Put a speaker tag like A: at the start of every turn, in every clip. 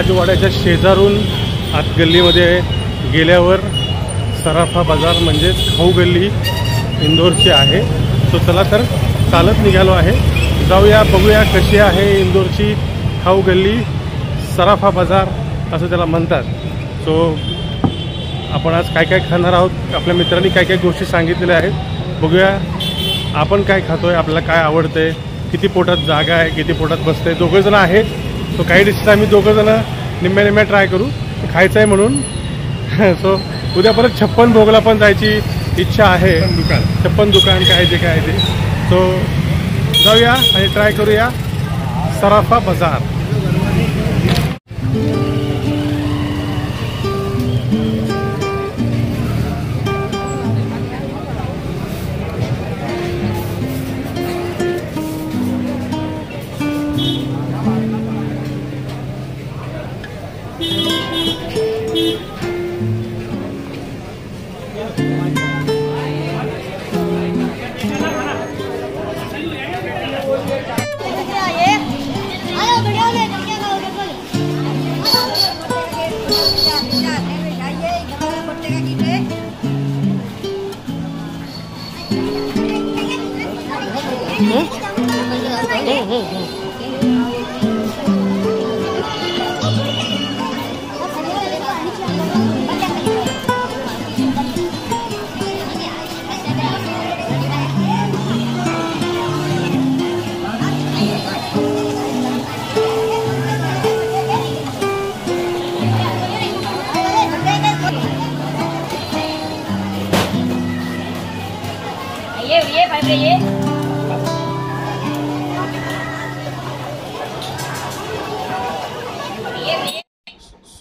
A: राजवाड्याच्या शेजारून आत गल्लीमध्ये गेल्यावर सराफा बाजार म्हणजेच खाऊ गल्ली इंदोरची आहे। सो चला तर चालत निघालो आहे, जाऊया बघूया कशी आहे इंदोरची खाऊ गल्ली, सराफा बाजार असं त्याला म्हणतात। सो आपण आज काय काय खाणार आहोत, आपल्या मित्रांनी काय काय गोष्टी सांगितलेल्या आहेत, बघूया आपण काय खातोय, आपल्याला काय आवडतंय, किती पोटात जागा आहे, किती पोटात बसतंय। दोघं जण आहेत, सो काही डिशेस आम्ही दोघं जण निम्म्या निम्म्या ट्राय करू, खायचं आहे म्हणून। सो उद्या परत 56 भोगला पण जायची इच्छा आहे, 56 दुकान काय जे काय ते। सो जाऊया आणि ट्राय करूया सराफा बाजार।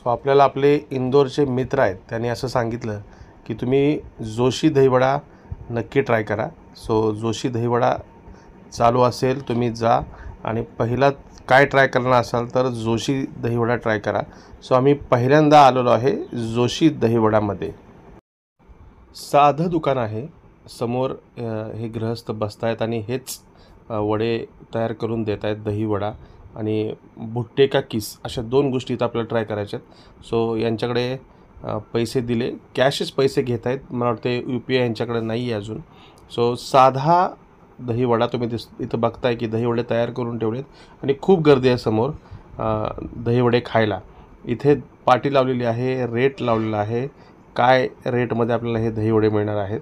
A: सो आपल्याला आपले इंदोरचे मित्र आहेत, त्यांनी असं सांगितलं की तुम्ही जोशी दहीवडा नक्की ट्राय करा। सो जोशी दहीवडा चालू असेल, तुम्ही जा आणि पहिला काय ट्राय करणार असाल तर जोशी दहीवडा ट्राय करा। सो आम्ही पहिल्यांदा आलेलो आहे जोशी दहीवडामध्ये। साधं दुकान आहे, समोर हे गृहस्थ बसत आहेत आणि हेच वडे तयार करून देत आहेत, दहीवडा आणि भुट्टे का किस अशा 2 गोष्टी इथं आपल्याला ट्राय करायच्या आहेत। सो यांच्याकडे पैसे दिले, कॅशच पैसे घेत आहेत, मला वाटते UPI यांच्याकडे नाही आहे अजून। सो साधा दहीवडा तुम्ही इथं बघताय की दहीवडे तयार करून ठेवलेत आणि खूप गर्दी आहे समोर दहीवडे खायला। इथे पाटी लावलेली आहे, रेट लावलेला आहे, काय रेटमध्ये आपल्याला हे दहीवडे मिळणार आहेत।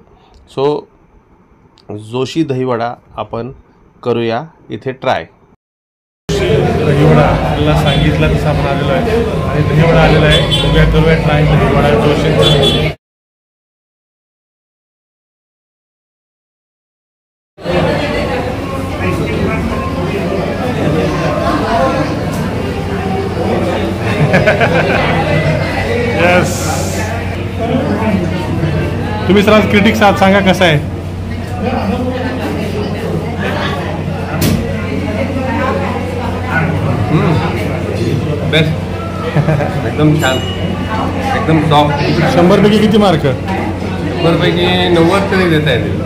A: सो जोशी दहीवडा आपण करूया इथे ट्राय। दहीवडा आपल्याला सांगितलं तसं आपण आलेलो आहे आणि दहीवडा आलेला आहे, बघूया करूया ट्राय दहीवडा जोशी। यस, तुम्ही सर आज क्रिटिक्स आहात, सांगा कसं आहे?
B: बेस्ट, एकदम छान, एकदम सॉफ्ट।
A: 100 पैकी किती मार्क?
B: 100 पैकी 90 तरी देता येतील।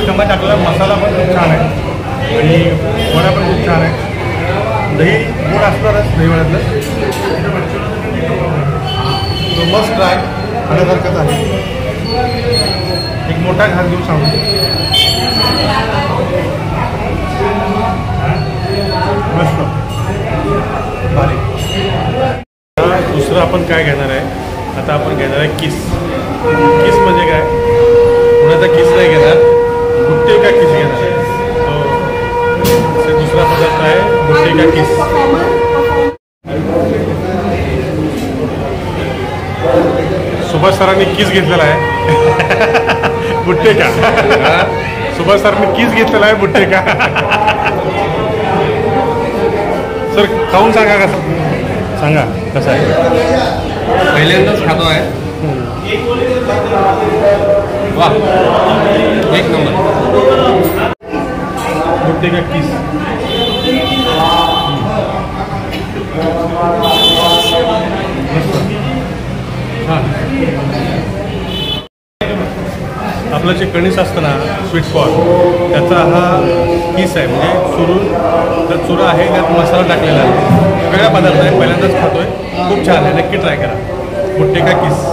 A: टमाटा टाकला, मसाला पण खूप छान आहे आणि वडा पण खूप छान आहे। दही गोड असणारच दहीवड्यातलं, मस्त ट्राय खाण्यासारखंच आहे। एक मोठा घास घेऊन सांगू, मस्त भारी। दुसरं आपण काय घेणार आहे आता, आपण घेणार आहे किस। किस म्हणजे काय, कुणाचा किस नाही घेणार, भुट्टे का किस घेणार आहे। तो दुसरा पदार्थ आहे भुट्टे का किस। सुभाष सरांनी किस घेतलेला आहे भुट्टे का। सुभाष सरांनी किस घेतलेला आहे भुट्टे का। सर खाऊन सांगा कसं, सांगा कसं आहे?
B: पहिल्यांदाच खातो आहे, वाह एक नंबर।
A: भुट्टे का किस आपलं जे कणीस असतं ना स्वीटकॉर्न त्याचा हा किस आहे, म्हणजे चुरून तर चुरा आहे, त्यात मसाला टाकलेला आहे, वेगळा पदार्थ आहे, पहिल्यांदाच खातोय, खूप छान आहे, नक्की ट्राय करा. भुट्टे का किस.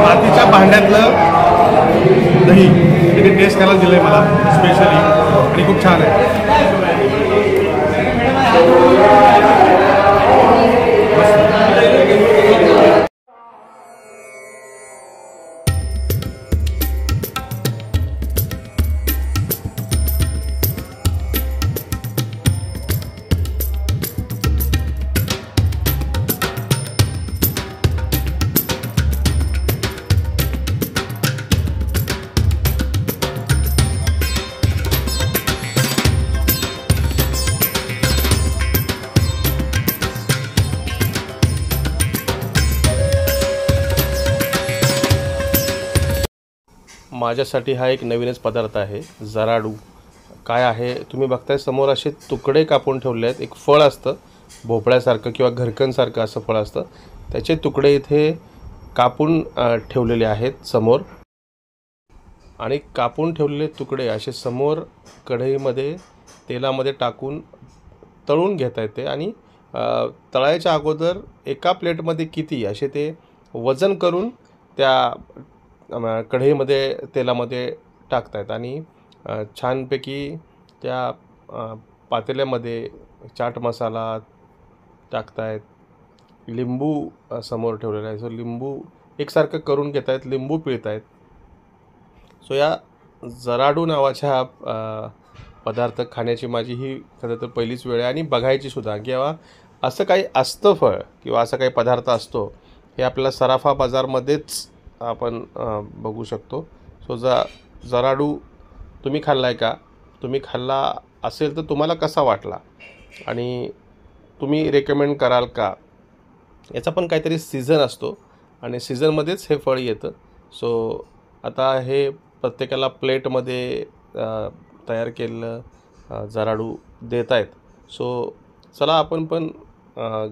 A: मातीच्या भांड्यातलं दही त्याची टेस्ट करायला दिलं आहे मला स्पेशली, आणि खूप छान आहे. माझ्यासाठी हा एक नवीनच पदार्थ आहे, जराडू. काय आहे तुम्ही बघताय समोर, असे तुकडे कापून ठेवले आहेत. एक फळ असतं भोपळ्यासारखं किंवा घरकणसारखं असं फळ असतं, त्याचे तुकडे इथे कापून ठेवलेले आहेत समोर, आणि कापून ठेवलेले तुकडे असे समोर कढईमध्ये तेलामध्ये टाकून तळून घेता येते. आणि तळायच्या अगोदर एका प्लेटमध्ये किती असे ते वजन करून त्या कढईमध्ये तेलामध्ये टाकतायत, आणि छानपैकी त्या पातेल्यामध्ये चाट मसाला टाकतायत, लिंबू समोर ठेवलेला आहे, सो लिंबू एकसारखं करून घेत आहेत, लिंबू पिळत आहेत. सो या जराडू नावाच्या पदार्थ खाण्याची माझी ही खरं तर पहिलीच वेळ आहे, आणि बघायची सुद्धा, किंवा असं काही असतं फळ किंवा असं काही पदार्थ असतो हे आपल्याला सराफा बाजारमध्येच आपण बघू शकतो. सो जराडू तुम्ही खाल्ला आहे का? तुम्ही खाल्ला असेल तर तुम्हाला कसा वाटला, आणि तुम्ही रेकमेंड कराल का? याचा पण काहीतरी सीझन असतो, आणि सीझनमध्येच हे फळ येतं. सो आता हे प्रत्येकाला प्लेटमध्ये तयार केलेलं जराडू देत आहेत. सो चला आपण पण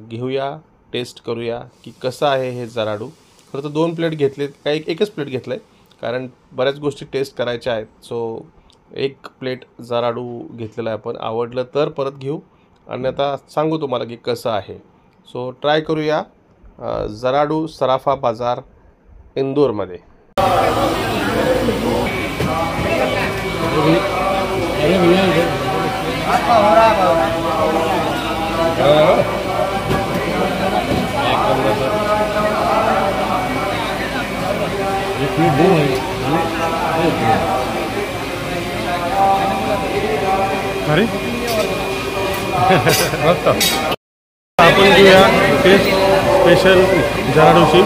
A: घेऊया, टेस्ट करूया की कसं आहे हे जराडू. खरं तर 2 प्लेट घेतलेत, काही एकच प्लेट घेतलं आहे, कारण बऱ्याच गोष्टी टेस्ट करायच्या आहेत. सो 1 प्लेट जराडू घेतलेला आहे आपण. आवडलं तर परत घेऊ, आणि आता सांगू तुम्हाला की कसं आहे. सो ट्राय करूया जराडू सराफा बाजार इंदोरमध्ये. अरे मस्त. आपण घेऊया टेस्ट स्पेशल जराडूची.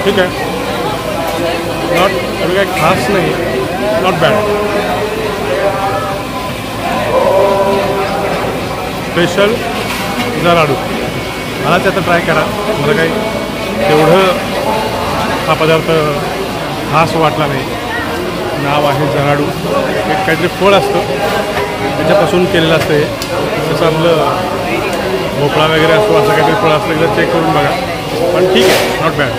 A: ठीक आहे, नॉट अभी काही खास नाही, नॉट बॅड. स्पेशल जराडू मला त्याचं ट्राय करा. मला काही तेवढं हा पदार्थ खास वाटला नाही. नाव आहे जराडू, एक काहीतरी फळ असतं त्याच्यापासून केलेलं असतं हे. जसं आपलं भोपळा वगैरे असतो असं काहीतरी फळ असतं, एकदा चेक करून बघा. पण ठीक आहे, not bad.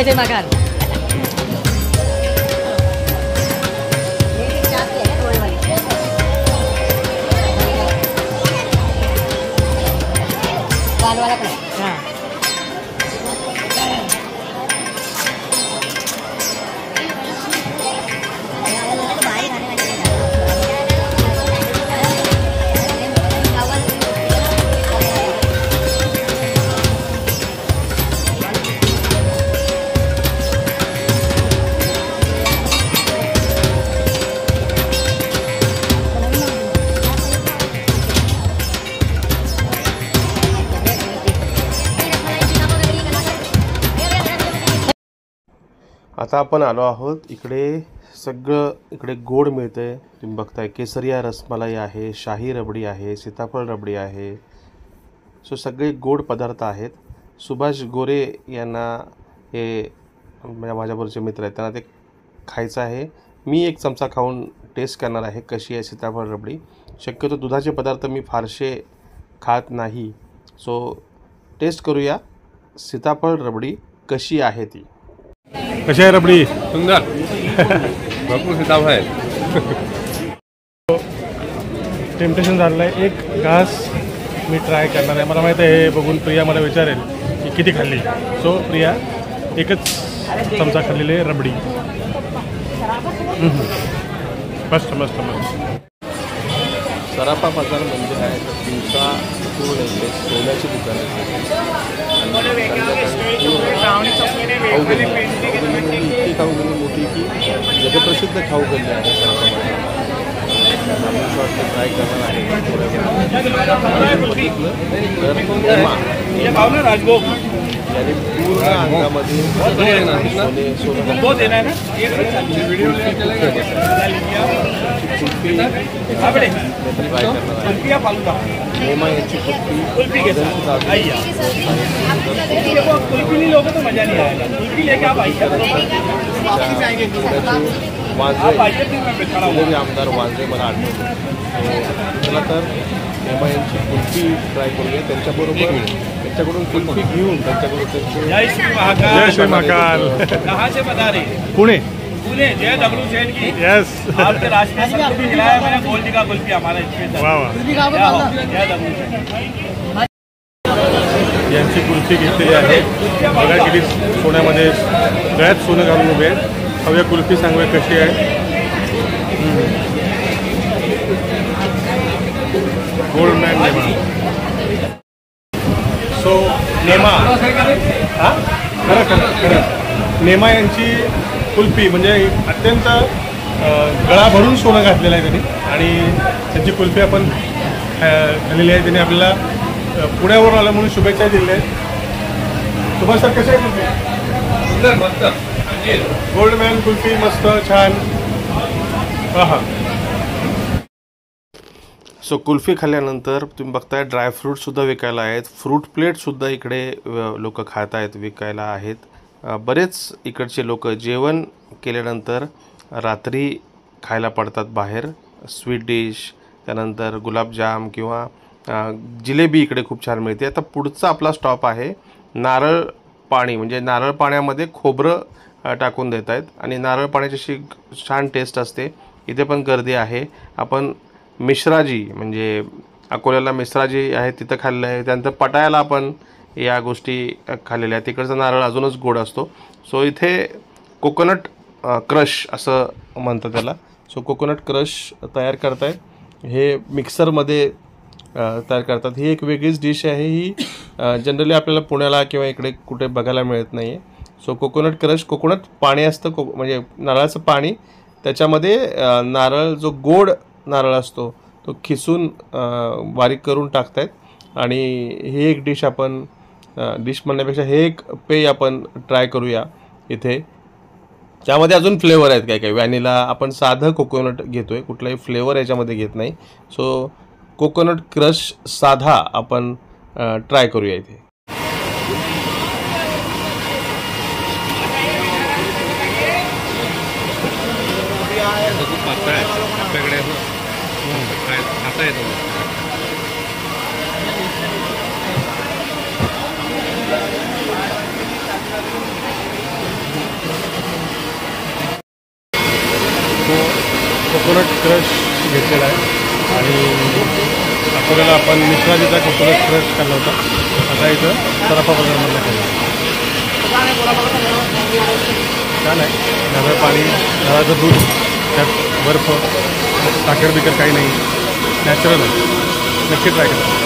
C: Ese makan. Wala ka na.
A: आता आपण आलो आहोत इकडे. सगळं इकडे गोड मिळतंय. तुम्ही बघताय केसरिया रसमलाई आहे, शाही रबडी आहे, सीताफळ रबडी आहे. सो सगळे गोड पदार्थ आहेत. सुभाष गोरे यांना हे माझ्याबरोबरचे मित्र आहेत, त्यांना ते खायचं आहे. मी एक चमचा खाऊन टेस्ट करणार आहे कशी आहे सीताफळ रबडी. शक्यतो दुधाचे पदार्थ मी फारसे खात नाही. सो टेस्ट करूया सीताफळ रबडी कशी आहे ती.
D: कशी आहे रबडी?
B: सुंदर. भरपूर सीताफळ आहे.
D: टेम्पटेशन झालेलं आहे. एक घास मी ट्राय करणार आहे. मला माहिती आहे हे बघून प्रिया मला विचारेल की किती खाल्ली. सो प्रिया एकच चमचा खाल्लेली आहे रबडी. मस्त मस्त मस्त.
A: सराफा बाजार म्हणजे काय तर दिवसा पूर्ण सोन्याची दुकानं इतकी खाऊ गल्ली मोठी की जगप्रसिद्ध खाऊ गल्ली आहे सराफा बाजार. आम्ही शॉर्ट ट्राय करणार आहे. बघितलं तर याने पूर्ण अंगामध्ये सोनं ट्राय करणार आहे. नेमा याची कुल्फी वांजे आमदार वांजे मला आठवतो. चला तर नेमा यांची कुल्फी ट्राय करूया. त्यांच्याबरोबर त्यांच्याकडून कुल्फी घेऊन त्यांच्याकडून
D: जय श्री महाकाल. पुणे.
E: जय दगड़ू सेठ की.
D: यस.
E: आपके राष्ट्रीय कुल्फी खिलाया मैंने. गोल्डी का कुल्फी हमारा स्पेशल.
D: वा वा.
E: जय दगड़ू सेठ.
D: यांची कुल्फी घेतलेली आहे. बघा किती सोन्यामध्ये गळ्यात सोनं घालून उभे आहेत. हव्या कुल्फी सांगूया कशी आहे. गोल्ड मॅन नेमा. सो नेमा हां खरं खरं खरं नेमा यांची कुल्फी म्हणजे अत्यंत गळा भरून सोनं घातलेलं आहे त्यांनी. आणि त्यांची कुल्फी आपण खाल्लेली आहे. त्यांनी आपल्याला पुण्यावरून आलं म्हणून शुभेच्छा दिल्या आहेत. सुभाष सर कसे आहे कुल्फी?
B: सुंदर मस्त.
D: गोल्डमॅन कुल्फी मस्त छान. हां.
A: सो कुल्फी खाल्ल्यानंतर तुम्ही बघताय ड्रायफ्रूटसुद्धा विकायला आहेत. फ्रूट प्लेटसुद्धा इकडे लोक खात आहेत, विकायला आहेत. बरेच इकडचे लोक जेवण केल्यानंतर रात्री खायला पडतात बाहेर. स्वीट डिश, त्यानंतर गुलाबजाम किंवा जिलेबी इकडे खूप छान मिळते. आता पुढचा आपला स्टॉप आहे नारळ पाणी. म्हणजे नारळ पाण्यामध्ये खोबरं टाकून देत आहेत आणि नारळ पाण्याची अशी छान टेस्ट असते. इथे पण गर्दी आहे. आपण मिश्राजी म्हणजे अकोल्याला मिश्राजी आहे तिथं खाल्लं आहे. त्यानंतर पटायाला आपण या गोष्टी खाल्लेल्या आहेत. तिकडचा नारळ अजूनच गोड असतो. सो इथे कोकोनट क्रश असं म्हणतात त्याला. सो कोकोनट क्रश तयार करतायत. हे मिक्सरमध्ये तयार करतात. ही एक वेगळीच डिश आहे. ही जनरली आपल्याला पुण्याला किंवा इकडे कुठे बघायला मिळत नाही आहे. सो कोकोनट क्रश, कोकोनट पाणी असतं म्हणजे नारळाचं पाणी, त्याच्यामध्ये नारळ जो गोड नारळ असतो तो खिसून बारीक करून टाकतायत. आणि ही एक डिश आपण डिश म्हणण्यापेक्षा हे एक पेय आपण ट्राय करूया इथे. त्यामध्ये अजून फ्लेवर आहेत काय काय. व्हॅनिला, आपण साधं कोकोनट घेतो आहे, कुठलाही फ्लेवर याच्यामध्ये घेत नाही. सो कोकोनट क्रश साधा आपण ट्राय करूया इथे.
B: आपल्याकडे खाता येतो.
D: कोकोनट क्रश घेतलेला आहे आणि अकोल्याला आपण मिश्राजीचा कोकोनट क्रश खाल्ला होता. आता इथं सराफा बाजारमधला खाल्ला. छान आहे. नारळ पाणी, नारळाचं दूध, त्यात बर्फ, साखर बिकर काही नाही, नॅचरल आहे. नक्की ट्राय करा.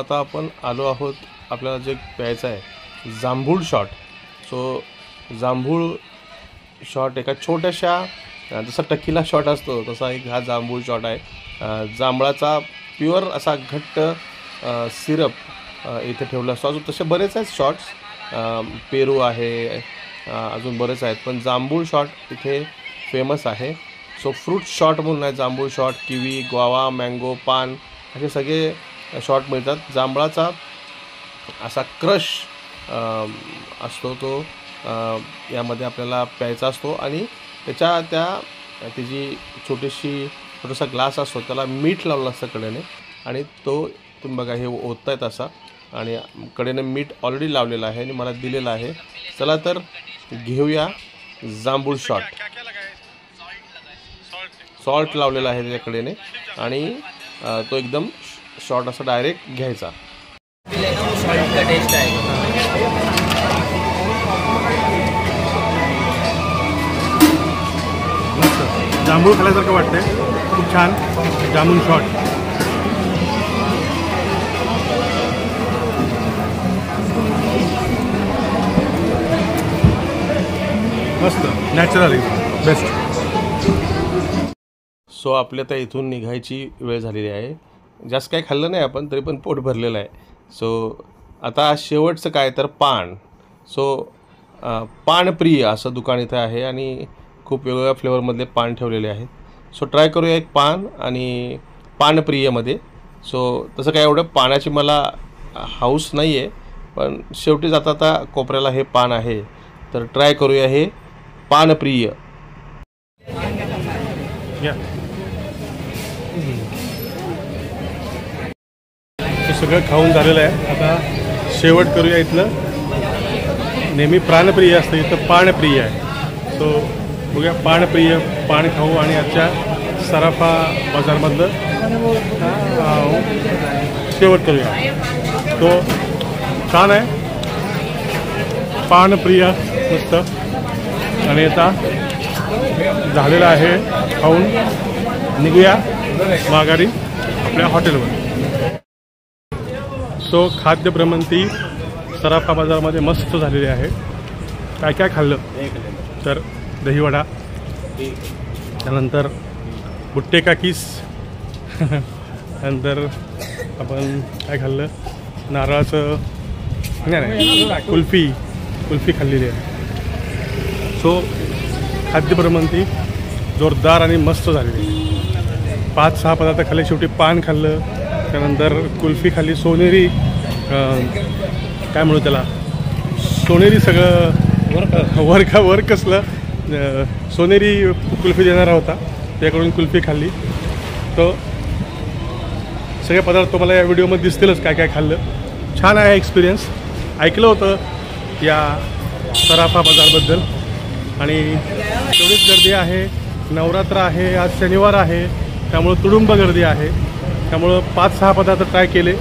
A: आता आपण आलो आहोत, आपल्याला जे प्यायचं आहे जांभूळ शॉट. सो जांभूळ शॉट एका छोट्याशा, जसा टकीला शॉट असतो तसा एक हा जांभूळ शॉट आहे. जांभळाचा प्युअर असा घट्ट सिरप इथे ठेवला असतो. अजून तसे बरेच आहेत शॉट्स, पेरू आहे, अजून बरेच आहेत, पण जांभूळ शॉट इथे फेमस आहे. सो फ्रूट शॉट म्हणून आहे जांभूळ शॉट. किवी, ग्वावा, मँगो, पान असे सगळे शॉट मिळतात. जांभळाचा असा क्रश असतो तो यामध्ये आपल्याला प्यायचा असतो आणि त्याची छोटासा ग्लास असतो, त्याला मीठ लावलं असतं कडेने आणि तो तुम्ही बघा हे ओततायत असा आणि कडेने मीठ ऑलरेडी लावलेलं आहे आणि मला दिलेलं आहे. चला तर घेऊया जांभूळ शॉट. सॉल्ट लावलेला आहे त्याच्याकडेने आणि तो एकदम शॉट असा डायरेक्ट घ्यायचा.
E: सॉल्ट का टेस्ट आहे.
D: जांभूळ खाल्यासारखं वाटतंय, खूप छान जांभूळ शॉट. मस्त नॅचरल बेस्ट.
A: सो आपल्या त्या इथून निघायची वेळ झालेली आहे. जास्त काही खाल्लं नाही आपण, तरी पण पोट भरलेलं आहे. सो आता शेवटचं काय तर पान. सो पानप्रिय असं दुकान इथं आहे आणि खूप वेगवेगळ्या फ्लेवरमधले पान ठेवलेले आहेत. सो ट्राय करूया एक पान आणि पानप्रियमध्ये. सो तसं काय एवढं पानाची मला हाऊस नाही आहे, पण शेवटी जाता आता कोपऱ्याला हे पान आहे तर ट्राय करूया हे पानप्रिय.
D: सगळं खाऊन झालेलं आहे. आता शेवट करूया. इथलं नेहमी प्राणप्रिय असतं, इथं पानप्रिय आहे. सो बघूया पानप्रिय पान खाऊ आणि आजच्या सराफा बाजारमधलं शेवट करूया. तो छान आहे पानप्रिय मस्त. आणि आता झालेलं आहे खाऊन, निघूया माघारी आपल्या हॉटेलवर. सो खाद्यभ्रमंती सराफा बाजारमध्ये मस्त झालेली आहे. काय काय खाल्लं तर दहीवडा, त्यानंतर बुट्टे का किस, नंतर आपण काय खाल्लं नारळाचं नाही कुल्फी खाल्लेली आहे. सो खाद्यभ्रमंती जोरदार आणि मस्त झालेली आहे. 5-6 पदार्थ खाल्ले, शेवटी पान खाल्लं, त्यानंतर कुल्फी खाल्ली. सोनेरी काय म्हणू त्याला, सोनेरी सगळं वर कसलं सोनेरी कुल्फी देणारा होता, त्याकडून कुल्फी खाल्ली. तो सगळे पदार्थ तुम्हाला या व्हिडिओमध्ये दिसतीलच काय काय खाल्लं. छान आहे एक्सपिरियन्स. ऐकलं होतं या सराफा बाजारबद्दल आणि तेवढीच गर्दी आहे. नवरात्र आहे, आज शनिवार आहे, त्यामुळं तुडुंब गर्दी आहे. त्यामुळं 5-6 पदार्थ ट्राय केले.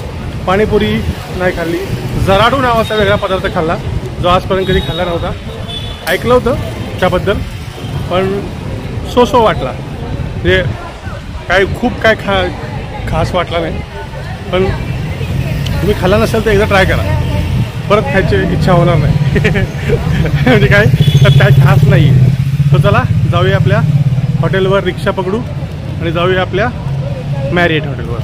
D: पाणीपुरी नाही खाल्ली, जराडू नावाचा वेगळा पदार्थ खाल्ला जो आजपर्यंत कधी खाल्ला नव्हता. ऐकलं होतं त्याबद्दल पण सो वाटला, म्हणजे खूप काय खास वाटला नाही. पण तुम्ही खाल्ला नसेल तर एकदा ट्राय करा, परत खायची इच्छा होणार नाही. म्हणजे काय खास नाही आहे. तर चला जाऊया आपल्या हॉटेलवर, रिक्षा पकडू आणि जाऊया आपल्या मॅरिएट हॉटेलवर.